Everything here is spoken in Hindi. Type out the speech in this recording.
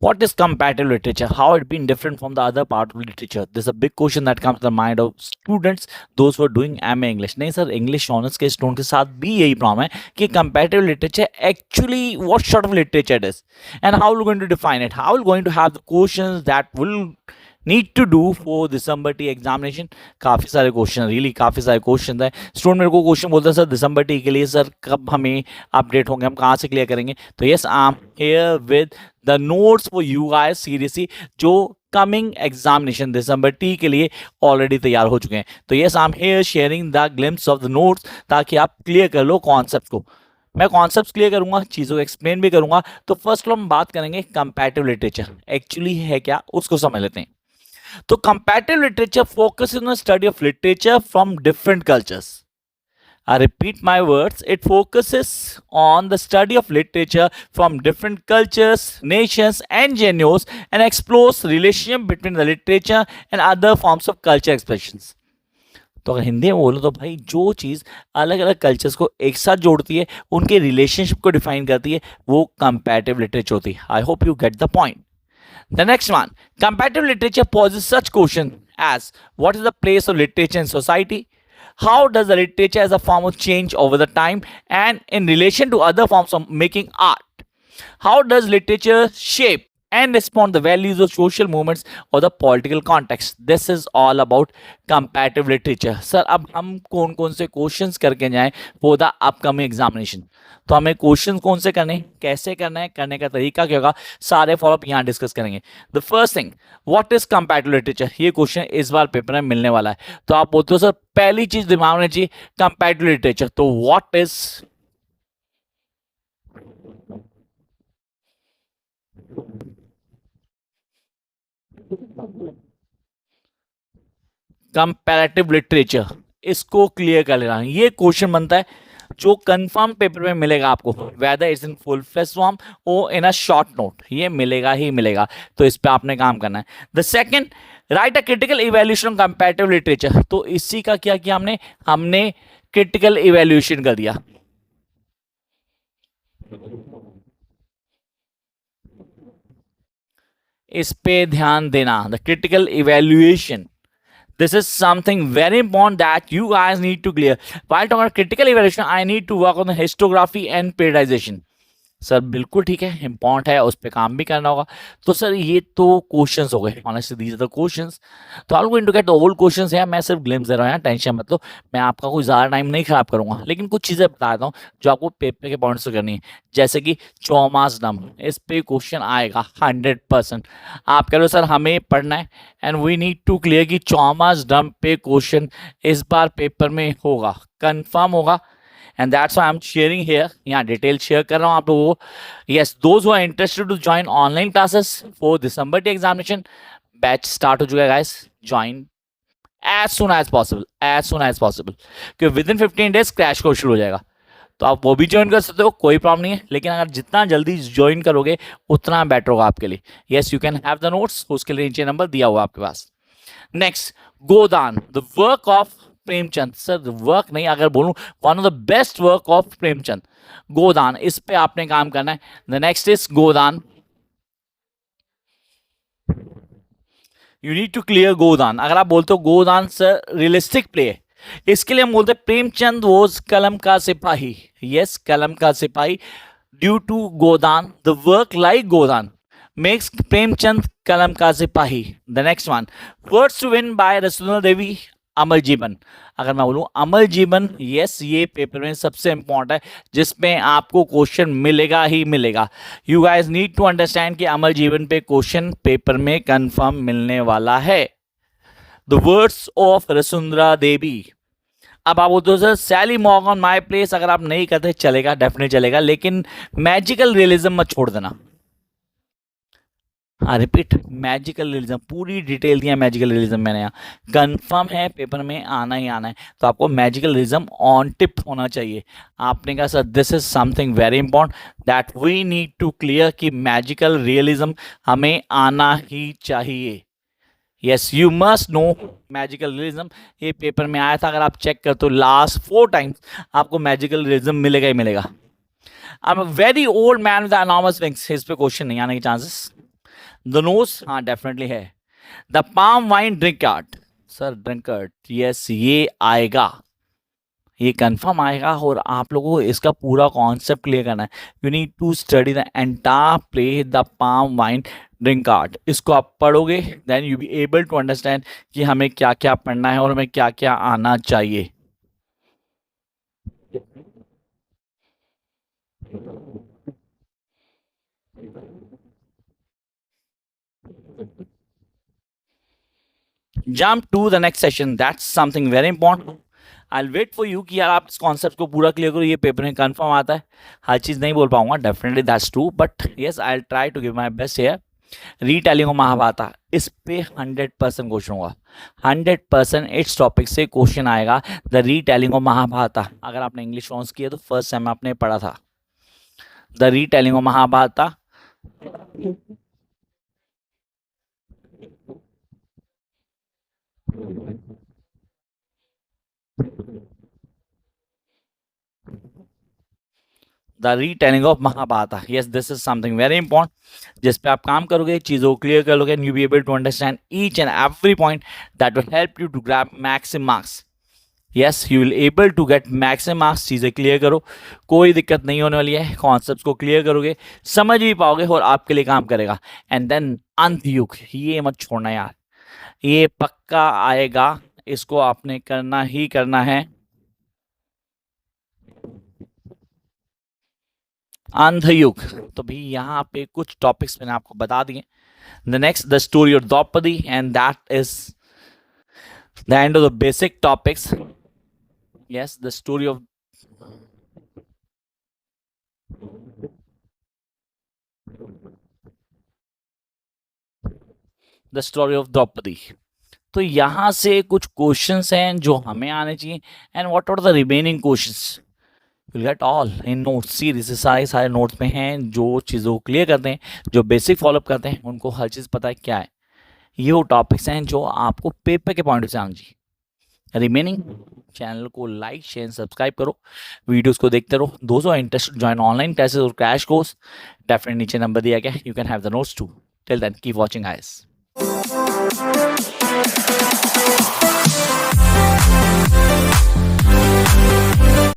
What is comparative literature? How it been different from the other part of literature? This is a big question that comes to the mind of students, those who are doing MA English. नहीं सर, English ऑनर्स के स्टूडेंट के साथ भी यही प्रॉब्लम है कि comparative literature actually what sort of literature it is, and how we're going to define it, how we're going to have the questions that will need to do for December T examination. काफ़ी सारे क्वेश्चन, रियली काफ़ी सारे क्वेश्चन है. स्टूडेंट मेरे को क्वेश्चन बोलते हैं सर दिसंबर टी के लिए सर कब हमें अपडेट होंगे, हम कहाँ से क्लियर करेंगे. तो yes, I am here with the notes for you guys seriously, जो कमिंग एग्जामिनेशन दिसंबर टी के लिए ऑलरेडी तैयार हो चुके हैं. तो yes, I am here sharing the glimpse of the notes, ताकि आप क्लियर कर लो कॉन्सेप्ट को. मैं कॉन्सेप्ट क्लियर करूंगा, चीज़ों को एक्सप्लेन भी करूंगा. तो फर्स्ट हम बात करेंगे कंपैरेटिव लिटरेचर एक्चुअली है क्या, उसको समझ लेते हैं. तो comparative literature focuses on the study of literature from different cultures. I repeat my words, it focuses on the study of literature from different cultures, nations and genres, and explores relationship between the literature and other forms of culture expressions. तो अगर हिंदी में बोलो तो भाई जो चीज़ अलग अलग कल्चर्स को एक साथ जोड़ती है, उनके रिलेशनशिप को डिफाइन करती है, वो कंपैरेटिव लिटरेचर होती है. I hope you get the point. The next one, comparative literature poses such question as what is the place of literature in society? How does the literature as a form of change over the time and in relation to other forms of making art? How does literature shape and respond to the values of social movements or the political context? This is all about comparative literature. Sir, अब हम कौन कौन से क्वेश्चंस करके जाएं फॉर द अपकमिंग एग्जामिनेशन. तो हमें क्वेश्चन कौन से करने, कैसे करना है, करने का तरीका क्या होगा, सारे फॉलोअप यहाँ डिस्कस करेंगे. The first thing, what is comparative literature. ये क्वेश्चन इस बार पेपर में मिलने वाला है. तो आप बोलते हो सर पहली चीज दिमाग में चाहिए कंपैरेटिव लिटरेचर. तो व्हाट इज कंपैरेटिव लिटरेचर, इसको क्लियर कर लेना. ये क्वेश्चन बनता है जो कंफर्म पेपर में मिलेगा आपको, whether it's in full flesh form or in a short note, ये मिलेगा ही मिलेगा. तो इस पे आपने काम करना है. The second, right a critical evaluation comparative literature. तो इसी का क्या किया हमने क्रिटिकल इवैल्यूएशन कर दिया. इस पे ध्यान देना, the critical evaluation. This is something very important that you guys need to clear. While talking about critical evaluation, I need to work on the historiography and periodization. Sir बिल्कुल ठीक है, इंपॉर्टेंट है, उस पर काम भी करना होगा. तो सर ये तो क्वेश्चंस हो गए, honestly these are the questions. तो I going to get the old questions है. मैं सिर्फ ग्लिम्स दे रहा हूँ यार, टेंशन मत लो. मैं आपका कोई ज़्यादा टाइम नहीं खराब करूंगा, लेकिन कुछ चीज़ें बता देता हूँ जो आपको पेपर के पॉइंट्स से करनी है. जैसे कि चौमास डम, इस पे क्वेश्चन आएगा 100%. आप कह रहे हो सर हमें पढ़ना है and we need to clear कि चौमास डम पे क्वेश्चन इस बार पेपर में होगा, कन्फर्म होगा. And that's why I'm sharing here. यहाँ डिटेल शेयर कर रहा हूँ आप लोगों को. Yes, those who are interested to join online classes for December T examination, batch start हो चुका है guys. Join as soon as possible, as soon as possible. क्योंकि within 15 days क्रैश कोर्स शुरू हो जाएगा. तो आप वो भी ज्वाइन कर सकते हो, कोई प्रॉब्लम नहीं है. लेकिन अगर जितना जल्दी ज्वाइन करोगे उतना बेटर होगा आपके लिए. Yes, you can have the notes, उसके लिए नीचे नंबर दिया हुआ आपके पास. Next, Godan, the work of Premchand. Sir work नहीं, अगर बोलूं one of the best work of Premchand, Godan. इस पे आपने काम करना है. The next is Godan. You need to clear Godan. अगर आप बोलते हो गोदान सर रियलिस्टिक प्ले है, इसके लिए हम बोलते हैं प्रेमचंद वॉज कलम का सिपाही. यस, कलम का सिपाही. Due to Godan, the work like Godan makes Premchand कलम का सिपाही. The next one, words to win by रसूलना देवी, अमर जीवन. अगर मैं बोलूं अमर जीवन, यस, ये पेपर में सबसे इंपॉर्टेंट है, जिसमें आपको क्वेश्चन मिलेगा ही मिलेगा. You guys need to understand कि अमर जीवन पे क्वेश्चन पेपर में कंफर्म मिलने वाला है. द वर्ड्स ऑफ रसुंधरा देवी. अब आप बोलते हो sir Sally Morgan my place, अगर आप नहीं करते चलेगा, डेफिनेट चलेगा, लेकिन मैजिकल रियलिज्म मत छोड़ देना. हाँ रिपीट, मैजिकल रियलिज्म, पूरी डिटेल दिया मैजिकल रियलिज्म मैंने यहाँ. कंफर्म है पेपर में आना ही आना है, तो आपको मैजिकल रियलिज्म ऑन टिप होना चाहिए. आपने कहा sir this is something very important that we need to clear कि मैजिकल रियलिज्म हमें आना ही चाहिए. Yes, you must know magical realism. ये पेपर में आया था, अगर आप चेक करते हो लास्ट 4 टाइम्स आपको मैजिकल रियलिज्म मिलेगा ही मिलेगा. I am a very old man with enormous wings, इस पे क्वेश्चन नहीं आने के चांसेस. द नोज, हाँ डेफिनेटली है। The palm wine ड्रिंकर्ट, sir ड्रिंकर्ट, yes ये आएगा, ये कंफर्म आएगा। और आप लोगों को इसका पूरा कॉन्सेप्ट क्लियर करना है। You need to study the entire play the palm wine drinkard. इसको आप पढ़ोगे then you be able to understand कि हमें क्या क्या पढ़ना है और हमें क्या क्या आना चाहिए। Jump to the next session, that's something very important. I wait for you कि यार आप इस कॉन्सेप्ट को पूरा क्लियर करो, ये पेपर में कंफर्म आता है। हर चीज़ नहीं बोल पाऊंगा definitely, that's true, but yes I try to give my best here. Retelling of Mahabharata, इस पे 100% क्वेश्चन होगा, 100% इस टॉपिक से क्वेश्चन आएगा। द रीटेलिंग ऑफ महाभारत, अगर आपने इंग्लिश ऑनर्स किया तो फर्स्ट सेम में आपने पढ़ा था the retelling of Mahabharata. The retelling of Mahabharata, yes this is something very important, जिस पे आप काम करोगे, चीज़ों को क्लियर कर लोगे, and you be able to understand each and every point that will help you to grab maximum marks. Yes you will able to get maximum marks. चीज़ें क्लियर करो, कोई दिक्कत नहीं होने वाली है। कॉन्सेप्ट को क्लियर करोगे, समझ भी पाओगे और आपके लिए काम करेगा। एंड देन अंतयुग, ये मत छोड़ना यार, ये पक्का आएगा, इसको आपने करना ही करना है। अंधयुग, तो भी यहाँ पे कुछ टॉपिक्स मैंने आपको बता दिए। The next the story of Draupadi, and that is the end of the basic topics. Yes the story of the story of Draupadi. तो यहाँ से कुछ क्वेश्चंस हैं जो हमें आने चाहिए, and what are the remaining questions will get all in notes series. सारे सारे नोट्स में हैं, जो चीज़ों को क्लियर करते हैं, जो बेसिक फॉलोअप करते हैं, उनको हर चीज़ पता है क्या है। ये वो टॉपिक्स हैं जो आपको पेपर के पॉइंट से आना चाहिए। रिमेनिंग चैनल को लाइक शेयर सब्सक्राइब करो, वीडियोस को देखते रहो। दोस्तों इंटरेस्टेड ज्वाइन ऑनलाइन क्लासेस और क्रैश कोर्स, डेफिनेटली नीचे नंबर दिया गया है, you can have the notes too. Till then keep watching guys.